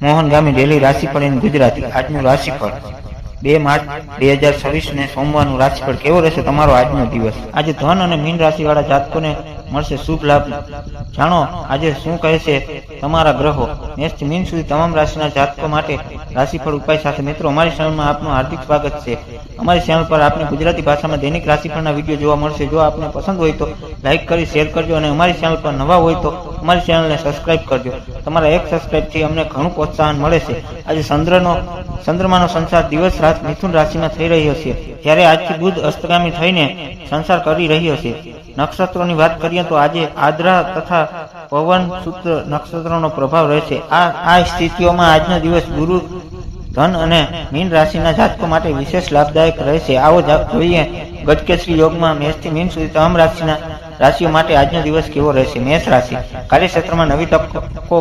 મોહન ગામી daily રાશિફળ in Gujarati. આજનું રાશિફળ 2 માર્ચ 2026 ને સોમવારનું રાશિફળ કેવો રહેશે તમારો આજનો દિવસ। આજે ધન અને મીન રાશિવાળા જાતકોને મળશે શુભ લાભ। જાણો આજે શું કહે છે તમારા ગ્રહો। મેષથી મીન સુધી તમામ રાશિના જાતકો માટે રાશિફળ ઉપાય સાથે મિત્રો અમારી ચેનલમાં આપનું હાર્દિક સ્વાગત છે। અમારી ચેનલ પર આપને ગુજરાતી ભાષામાં દૈનિક રાશિફળના વિડીયો જોવા મળશે। જો આપને પસંદ હોય તો લાઈક કરી શેર કરજો અને અમારી ચેનલ પર નવા હોય તો અમારી ચેનલને સબસ્ક્રાઇબ કરજો। તમારા એક સબસ્ક્રાઇબથી અમને ઘણું પ્રોત્સાહન મળે છે। આજે ચંદ્રમાનો સંચાર દિવસ રાત મિથુન રાશિમાં થઈ રહ્યો છે, જ્યારે આજથી બુધ અસ્તગામી થઈને સંચાર કરી રહ્યો છે। નક્ષત્રોની વાત કરીએ તો આજે આદ્રા તથા પવન સૂત્ર નક્ષત્રોનો પ્રભાવ રહેશે। આ સ્થિતિઓમાં આજનો દિવસ ગુરુ ધન અને મીન રાશિના જાતકો માટે વિશેષ લાભદાયક રહેશે। આવો જોઈએ ગજકેસરી યોગમાં મેષથી મીન સુધી તમામ રાશિઓ માટે આજનો દિવસ કેવો રહેશે। મેષ રાશિ, કાર્યક્ષેત્રમાં નવી તકો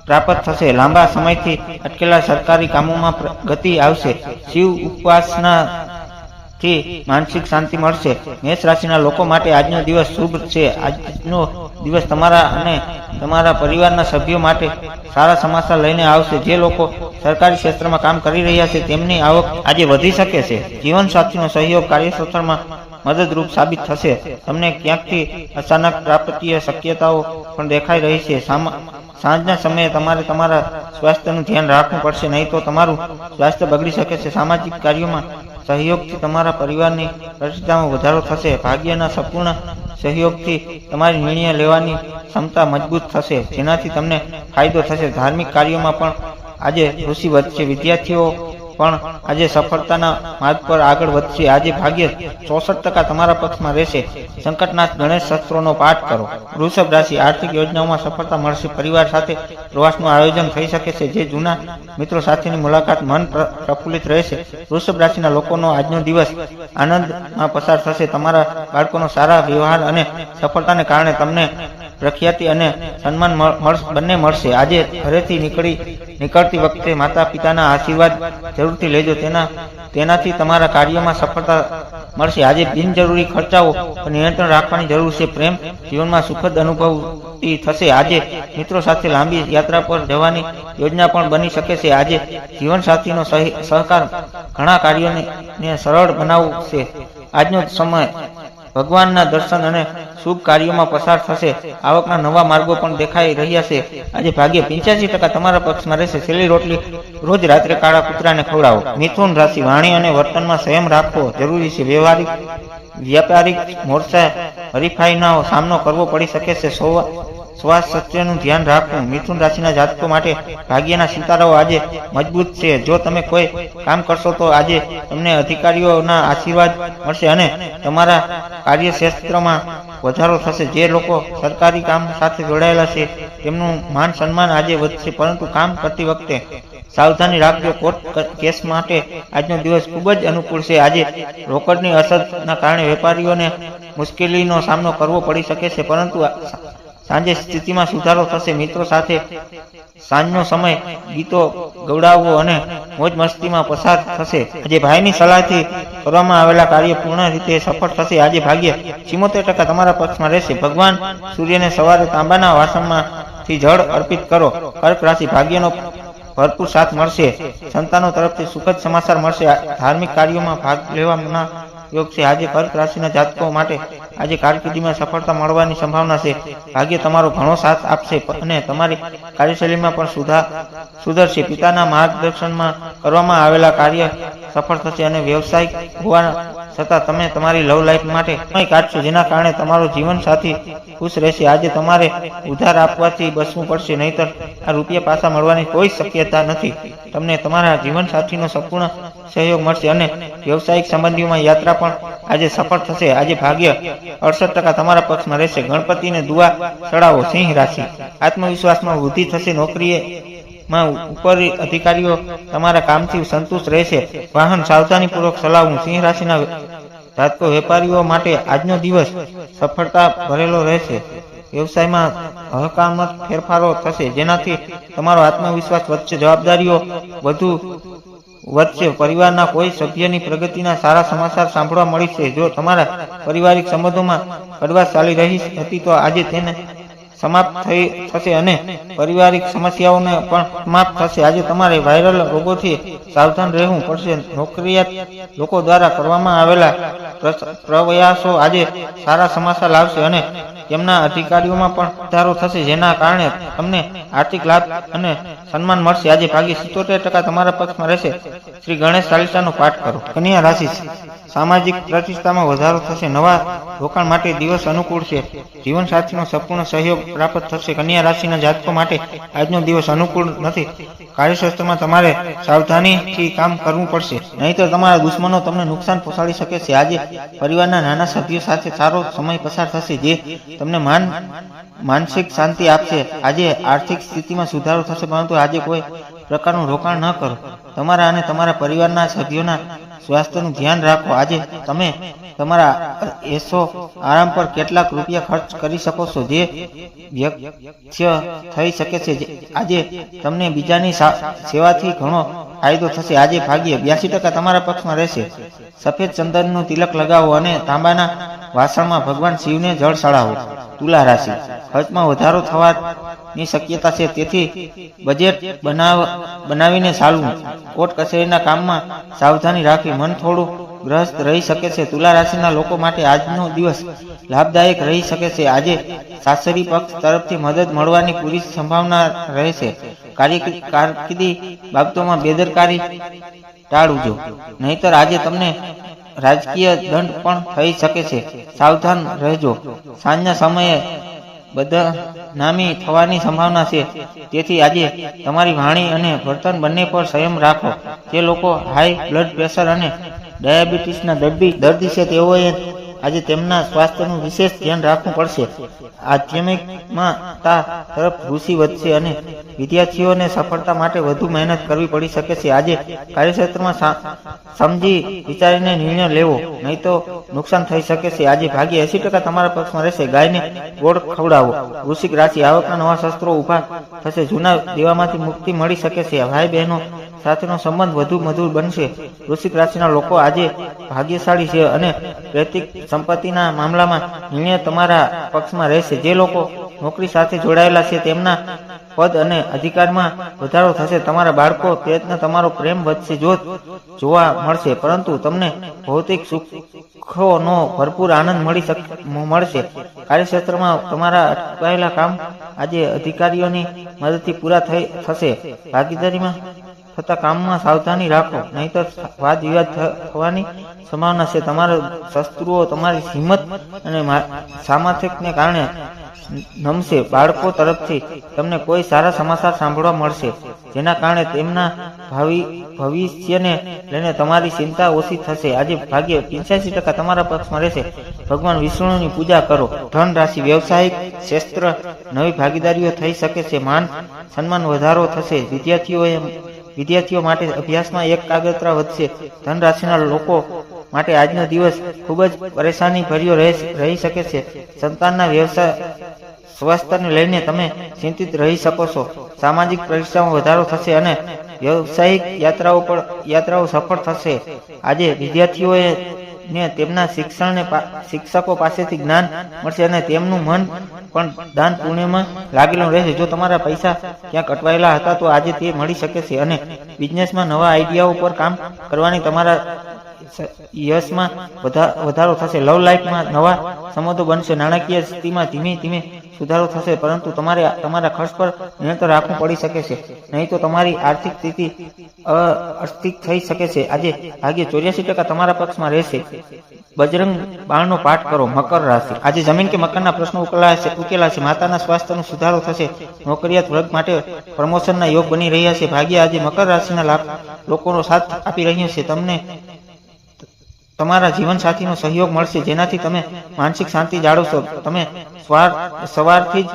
પ્રાપ્ત થશે। લાંબા સમયથી અટકેલા સરકારી કામોમાં ગતિ આવશે। શિવ ઉપાસનાથી માનસિક શાંતિ મળશે। મેષ રાશિના લોકો માટે આજનો દિવસ શુભ છે। આજનો દિવસ તમારા અને તમારા પરિવારના સભ્યો માટે સારા સમાચાર લઈને આવશે। જે લોકો સરકારી ક્ષેત્રમાં કામ કરી રહ્યા છે તેમની આવક આજે વધી શકે છે। જીવનસાથીનો સહયોગ કાર્યક્ષેત્રમાં મદદરૂપ સાબિત થશે। તમને ક્યાંકથી અચાનક પ્રાપ્તિય શક્યતાઓ પણ દેખાઈ રહી છે। સાંજના સમયે તમારે તમારા સ્વાસ્થ્યનું ધ્યાન રાખવું પડશે, નહીં તો તમારું સ્વાસ્થ્ય બગડી શકે છે। સામાજિક કાર્યોમાં સહયોગથી તમારા પરિવારની પ્રતિષ્ઠામાં વધારો થશે। ભાગ્યના સંપૂર્ણ સહયોગથી તમારી નિર્ણય લેવાની ક્ષમતા મજબૂત થશે, જેનાથી તમને ફાયદો થશે। ધાર્મિક કાર્યોમાં પણ આજે રુચિ વધશે। વિદ્યાર્થીઓ પણ આજે સફળતાના માર્ગ પર આગળ વધશે। આજે ભાગ્ય 64% તમારા પક્ષમાં રહેશે। સંકટનાશ ગણેશ શસ્ત્રોનો પાઠ કરો। વૃષભ રાશિ, આર્થિક યોજનાઓમાં સફળતા મળશે। પરિવાર સાથે પ્રવાસનું આયોજન થઈ શકે છે। જે જૂના મિત્રો સાથેની મુલાકાત મન પ્રફુલ્લિત રહેશે। વૃષભ રાશિના લોકોનો આજનો દિવસ આનંદમાં પસાર થશે। તમારા બાળકોનો સારા વ્યવહાર અને સફળતાને કારણે તમને પ્રખ્યાતિ અને સન્માન બંને મળશે। આજે ઘરેથી નીકળતી વખતે માતા પિતાના આશીર્વાદ જરૂરથી લેજો, તેનાથી તમારા કાર્યમાં સફળતા મળશે। આજે બિનજરૂરી ખર્ચાઓ પર નિયંત્રણ રાખવાની જરૂર છે। પ્રેમ જીવનમાં સુખદ અનુભૂતિ થશે। આજે મિત્રો સાથે લાંબી યાત્રા પર જવાની યોજના પણ બની શકે છે। આજે જીવનસાથીનો સહકાર ઘણા કાર્યોને સરળ બનાવશે। આજનો સમય ભગવાનના દર્શન અને શુભ કાર્યોમાં પસાર થશે। આવકના નવા માર્ગો પણ દેખાઈ રહ્યા છે। આજે ભાગ્ય 85% તમારા પક્ષમાં રહેશે। છેલ્લી રોટલી રોજ રાત્રે કાળા કૂતરાને ખવડાવો। મિથુન રાશિ, વાણી અને વર્તનમાં સંયમ રાખવો જરૂરી છે। વ્યાપારિક મોરચા હરીફાઈનો સામનો કરવો પડી શકે છે। સ્વાસ્થ્યનું ધ્યાન રાખવું। મિથુન રાશિના જાતકો માટે ભાગ્યના સિતારાઓ આજે મજબૂત છે। જો તમે કોઈ કામ કરશો તો આજે તમને અધિકારીઓના આશીર્વાદ મળશે અને તમારા કાર્યક્ષેત્રમાં વધારો થશે। જે લોકો સરકારી કામ સાથે જોડાયેલા છે તેમનું માન સન્માન આજે વધશે, પરંતુ કામ કરતી વખતે સાવધાની રાખજો। કોર્ટ કેસ માટે આજનો દિવસ ખૂબ જ અનુકૂળ છે। આજે રોકડની અછતના કારણે વેપારીઓને મુશ્કેલીનો સામનો કરવો પડી શકે છે, પરંતુ સાંજે સ્થિતિમાં સુધારો થશે। મિત્રો સાથે સાંજનો સમય ગીતો ગવડાવવો અને મોજ મસ્તીમાં પસાર થશે। આજે ભાઈની સલાહથી કરવામાં આવેલા કાર્ય પૂર્ણ રીતે સફળ થશે। આજે ભાગ્ય 74% તમારા પક્ષમાં રહેશે। ભગવાન સૂર્યને સવારે તાંબાના વાસણમાંથી જળ અર્પિત કરો। કર્ક રાશિ, ભાગ્યનો ભરપૂર સાથ મળશે। સંતાનો તરફથી સુખદ સમાચાર મળશે। ધાર્મિક કાર્યોમાં ભાગ લેવાના યોગ છે। આજે કર્ક રાશિના જાતકો માટે આજે કારકિર્દીમાં સફળતા મળવાની સંભાવના છે। ભાગ્ય તમારો ઘણો સાથ આપશે અને તમારી કાર્યશૈલીમાં પણ સુધરશે। પિતાના માર્ગદર્શનમાં કરવામાં આવેલા કાર્ય સફળ થશે અને વ્યવસાયિક હોવા છતાં તમે તમારી લવ લાઈફ માટે સમય કાઢશો, જેના કારણે તમારો જીવન સાથી ખુશ રહેશે। આજે તમારે ઉધાર આપવાથી બચવું પડશે, નહીતર આ રૂપિયા પાછા મળવાની કોઈ શક્યતા નથી। તમને તમારા જીવન સાથીનો સંપૂર્ણ સહયોગ મળશે અને વ્યવસાયિક સંબંધીઓમાં યાત્રા પણ આજે સફળ થશે। આજે ભાગ્ય 68% તમારા પક્ષમાં રહેશે। ગણપતિને દુઆ ચડાવો। સિંહ રાશિ, આત્મવિશ્વાસમાં વૃદ્ધિ થશે। નોકરીમાં ઉપર અધિકારીઓ તમારા કામથી સંતુષ્ટ રહેશે। વાહન સાવધાનીપૂર્વક ચલાવવું। સિંહ રાશિના જાતકો વેપારીઓ માટે આજનો દિવસ સફળતા ભરેલો રહેશે। વ્યવસાયમાં હકારાત્મક ફેરફારો થશે, જેનાથી તમારો આત્મવિશ્વાસ વધશે। જવાબદારીઓ વધુ વધશે। પરિવારના કોઈ સભ્યની પ્રગતિના સારા સમાચાર સાંભળવા મળશે। જો તમારા પારિવારિક સંબંધોમાં કડવાશ ચાલી રહી હતી તો આજે તેને સમાપ્ત થશે અને પારિવારિક સમસ્યાઓને પણ સમાપ્ત થશે. આજે તમારે વાયરલ રોગોથી સાવધાન રહેવું પડશે. નોકરિયાત લોકો દ્વારા કરવામાં આવેલા પ્રયાસો આજે સારા સમાચાર લાવશે અને તેમના અધિકારીઓમાં પણ વધારો થશે, જેના કારણે તમને આર્થિક લાભ અને સન્માન મળશે. આજે ભાગ્ય 77% તમારા પક્ષમાં રહેશે. શ્રી ગણેશ ચાલીસાનો પાઠ કરો. કન્યા રાશિ, સામાજિક પ્રતિષ્ઠામાં વધારો થશે. નવા રોકાણ માટે દિવસ અનુકૂળ છે. જીવનસાથીનો સંપૂર્ણ સહયોગ પ્રાપ્ત થશે. કન્યા રાશિના જાતકો માટે આજનો દિવસ અનુકૂળ નથી. કાર્યક્ષેત્રમાં તમારે સાવધાનીથી કામ કરવું પડશે, નહીંતર તમારા દુશ્મનો તમને નુકસાન પહોંચાડી શકે છે. આજે પરિવારના નાના સભ્યો સાથે સારો સમય પસાર થશે, જે તમને માનસિક શાંતિ આપશે. આજે આર્થિક સ્થિતિમાં સુધારો થશે, પરંતુ આજે કોઈ પ્રકારનું રોકાણ ન કરો. તમારા અને તમારા પરિવારના સભ્યોના સ્વાસ્થ્યનું ધ્યાન રાખો. આજે તમે તમારા એશો આરામ પર કેટલાક રૂપિયા ખર્ચ કરી શકો છો, જે વ્યર્થ થઈ શકે છે. આજે તમને બીજાની સેવાથી ઘણો ફાયદો થશે. આજે ભાગ્ય 82% તમારા પક્ષમાં રહેશે. સફેદ ચંદનનું તિલક લગાવો અને તાંબાના વાસણમાં ભગવાન શિવને જળ ચડાવો. તુલા રાશિ, ખર્ચમાં વધારો થવાની શક્યતા છે, તેથી બજેટ બનાવીને ચાલવું. કોર્ટ કચેરીના કામમાં સાવધાની રાખવી. મન થોડું ગ્રસ્ત રહી શકે છે. તુલા રાશિના લોકો માટે આજનો દિવસ લાભદાયક રહી શકે છે. આજે સાસરી પક્ષ તરફથી મદદ મળવાની પૂરી સંભાવના રહેશે. કારકિર્દી બાબતોમાં બેદરકારી ટાળજો, નહીતર આજે તમને રાજકીય દંડ પણ થઈ શકે છે. સાવધાન રહેજો. સાંજના સમયે બદનામી થવાની સંભાવના છે, તેથી આજે તમારી વાણી અને વર્તન બંને પર સંયમ રાખો. જે લોકો હાઈ બ્લડ પ્રેશર અને ડાયાબિટીસના દર્દી છે, તેઓએ આજે તેમના સ્વાસ્થ્યનું વિશેષ ધ્યાન રાખવું પડશે. આધ્યાત્મિકતા તરફ રુચિ વધશે અને વિદ્યાર્થીઓને સફળતા માટે વધુ મહેનત કરવી પડી શકે છે. આજે કાર્યક્ષેત્રમાં સમજી વિચારીને નિર્ણય લેવો, નહીં તો નુકસાન થઈ શકે છે. આજે ભાગ્ય 80% તમારા પક્ષમાં રહેશે. ગાયને ગોળ ખવડાવો. વૃશ્ચિક રાશિ, આવકના નવા શસ્ત્રો ઊભા થશે. જૂના દેવામાંથી મુક્તિ મળી શકે છે. ભાઈ બહેનો સાથેનો સંબંધ વધુ મધુર બનશે. વૃશ્ચિક રાશિના લોકો આજે ભાગ્યશાળી છે અને વૈયક્તિક સંપત્તિના મામલામાં નિર્ણય તમારા પક્ષમાં રહેશે. જે લોકો નોકરી સાથે જોડાયેલા છે, તેમના પદ અને અધિકારમાં વધારો થશે. તમારા બાળકો પ્રયત્ન તમારો પ્રેમ વધશે જોવા મળશે, પરંતુ તમને ભૌતિક સુખોનો ભરપૂર આનંદ મળશે. કાર્યક્ષેત્રમાં તમારા અટકાયેલા કામ આજે અધિકારીઓની મદદથી પૂરા થશે. ભાગીદારીમાં થતા કામમાં સાવધાની રાખો, નહીંતર વાદ વિવાદ થવાની સંભાવના છે. તમારા શત્રુઓ તમારી હિંમત અને સામર્થ્યને કારણે નમશે. બાળકો તરફથી તમને કોઈ સારા સમાચાર સાંભળવા મળશે, જેના કારણે તેમના ભવિષ્યને લઈને તમારી ચિંતા ઓછી થશે. આજે ભાગ્ય 85% તમારા પક્ષમાં રહેશે. ભગવાન વિષ્ણુની પૂજા કરો. ધન રાશિ, વ્યવસાયિક ક્ષેત્ર નવી ભાગીદારીઓ થઈ શકે છે. માન સન્માન વધારો થશે. વિદ્યાર્થીઓ માટે અભ્યાસમાં એકાગ્રતા વધશે. ધન રાશિના લોકો માટે આજનો દિવસ ખૂબ જ પરેશાની ભર્યો રહી શકે છે. સંતાનના વ્યવસાય સ્વાસ્થ્યને લઈને તમે ચિંતિત રહી શકો છો. સામાજિક પરીક્ષામાં વધારો થશે અને વ્યવસાયિક યાત્રાઓ સફળ થશે. આજે વિદ્યાર્થીઓએ તેમના શિક્ષકો પાસેથી જ્ઞાન મળશે અને તેમનું મન પણ દાન પુણ્યમાં લાગેલું રહેશે. જો તમારા પૈસા ક્યાંક અટવાયેલા હતા તો આજે તે મળી શકે છે અને બિઝનેસમાં નવા આઈડિયાઓ પર કામ કરવાની તમારા યશમાં વધારો થશે. લવ લાઈફમાં નવા સંબંધો બનશે. નાણાકીય સ્થિતિમાં ધીમે ધીમે સુધારો થશે, પરંતુ તમારે તમારા ખર્ચ પર નિયંત્રણ રાખવું પડી શકે છે, નહીં તો તમારી આર્થિક સ્થિતિ અસ્થિર થઈ શકે છે. આજે ભાગ્ય 84% તમારા પક્ષમાં રહેશે. બજરંગ બાણનો પાઠ કરો. મકર રાશિ, આજે જમીન કે મકાનના પ્રશ્નો ઉકેલાશે. માતાના સ્વાસ્થ્યનો સુધારો થશે. નોકરિયાત વર્ગ માટે પ્રમોશનના યોગ બની રહ્યા છે. ભાગ્ય આજે મકર રાશિના લોકોનો સાથ આપી રહ્યો છે. તમને તમારા જીવનસાથીનો સહયોગ મળશે, જેનાથી તમે માનસિક શાંતિ જાળવશો. તમે સવારથી જ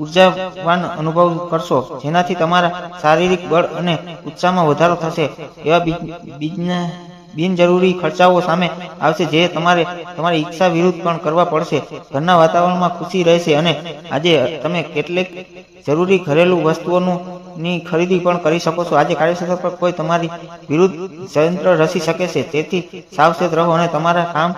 ઉર્જાવાન અનુભવ કરશો, જેનાથી તમારા શારીરિક બળ અને ઉત્સાહમાં વધારો થશે. એવા બિનજરૂરી ખર્ચાઓ સામે આવશે, જે તમારે તમારી ઈચ્છા વિરુદ્ધ પણ કરવા પડશે. ઘરના વાતાવરણમાં ખુશી રહેશે અને આજે તમે કેટલીક જરૂરી ઘરેલું વસ્તુઓની ખરીદી પણ કરી શકો છો. આજે કાર્યક્ષેત્ર પર કોઈ તમારી વિરુદ્ધ ષડયંત્ર રચી શકે છે, તેથી સાવચેત રહો અને તમારા કામ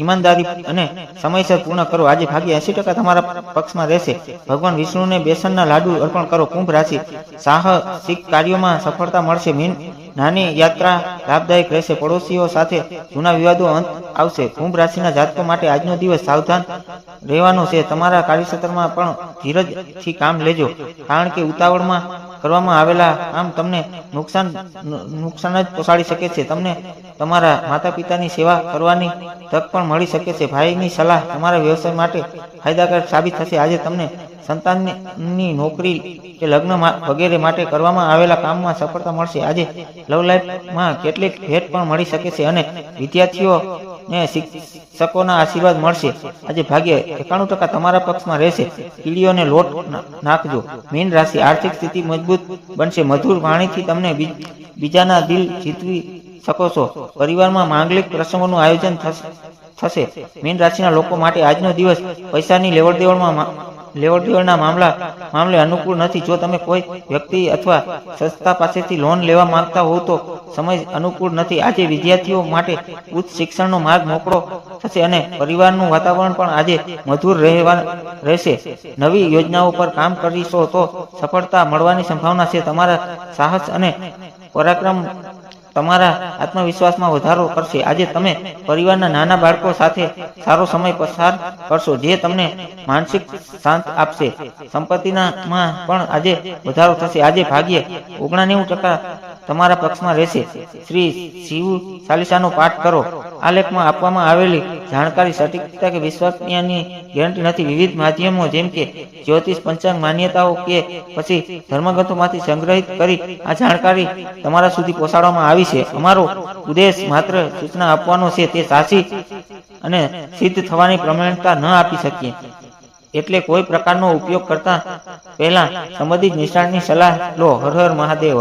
ઈમાનદારી અને સમયસર પૂર્ણ કરો. આજે ભાગ્ય 80% તમારા પક્ષમાં રહેશે. ભગવાન વિષ્ણુને બેસનના લાડુ અર્પણ કરો. કુંભ રાશિ સાહસિક કાર્યોમાં સફળતા મળશે. મીન નાની યાત્રા લાભદાયક રહેશે. પડોશીઓ સાથે જૂના વિવાદો અંત આવશે. કુંભ રાશિના જાતકો માટે આજનો દિવસ સાવધાન રહેવાનો છે. તમારા કાર્યક્ષેત્રમાં પણ ધીરજથી કામ લેજો, કારણ કે ઉતાવળમાં કરવામાં આવેલા કામ તમને નુકસાન જ પહોંચાડી શકે છે. તમને તમારા માતા પિતાની સેવા કરવાની તક પણ મળી શકે છે. ભાઈની સલાહ તમારા વ્યવસાય માટે ફાયદાકારક સાબિત થશે. આજે તમને સંતાનની નોકરી કે લગ્ન વગેરે માટે કરવામાં આવેલા કામમાં સફળતા મળશે. આજે લવ લાઈફમાં કેટલીક ભેટ પણ મળી શકે છે અને વિદ્યાર્થીઓને શિક્ષકોના આશીર્વાદ મળશે. આજે ભાગ્ય 91% તમારા પક્ષમાં રહેશે. કીડીઓને લોટ નાખજો. મીન રાશિ આર્થિક સ્થિતિ મજબૂત બનશે. મધુર વાણીથી તમને બીજાના દિલ જીતવી શકો છો. પરિવારમાં માંગલિક પ્રસંગોનું આયોજન થશે. મીન રાશિના લોકો માટે આજનો દિવસ પૈસાની લેવડદેવડના મામલે અનુકૂળ નથી. જો તમે કોઈ વ્યક્તિ અથવા સંસ્થા પાસેથી લોન લેવા માંગતા હોવ તો સમય અનુકૂળ નથી. આજે વિદ્યાર્થીઓ માટે ઉચ્ચ શિક્ષણનો માર્ગ મોકળો થશે અને પરિવારનું વાતાવરણ પણ આજે મધુર રહેશે. નવી યોજનાઓ પર કામ કરીશો તો સફળતા મળવાની સંભાવના છે. તમારા સાહસ અને પરાક્રમ તમારા આત્મવિશ્વાસમાં વધારો કરશે. આજે તમે પરિવારના નાના બાળકો સાથે સારો સમય પસાર કરશો, જે તમને માનસિક શાંત આપશે. સંપત્તિમાં પણ આજે વધારો થશે. આજે ભાગ્યે 99% તમારા પક્ષમાં રહેશે. શ્રી શિવ ચાલીસાનો પાઠ કરો. આ લેખમાં આપવામાં આવેલી જાણકારી સટીકતા કે વિશ્વસનીયતાની ગેરંટી નથી. વિવિધ માધ્યમો જેમ કે જ્યોતિષ, પંચાંગ, માન્યતાઓ કે પછી ધર્મગ્રંથોમાંથી સંગ્રહિત કરી આ જાણકારી તમારા સુધી પહોંચાડવામાં આવી છે. અમારો ઉદ્દેશ માત્ર સૂચના આપવાનો છે. તે સાચી અને સિદ્ધ થવાની પ્રમાણિકતા ન આપી શકીએ, એટલે કોઈ પ્રકારનો ઉપયોગ કરતા પહેલા સંબંધિત નિષ્ણાતની સલાહ લો. હર હર મહાદેવ.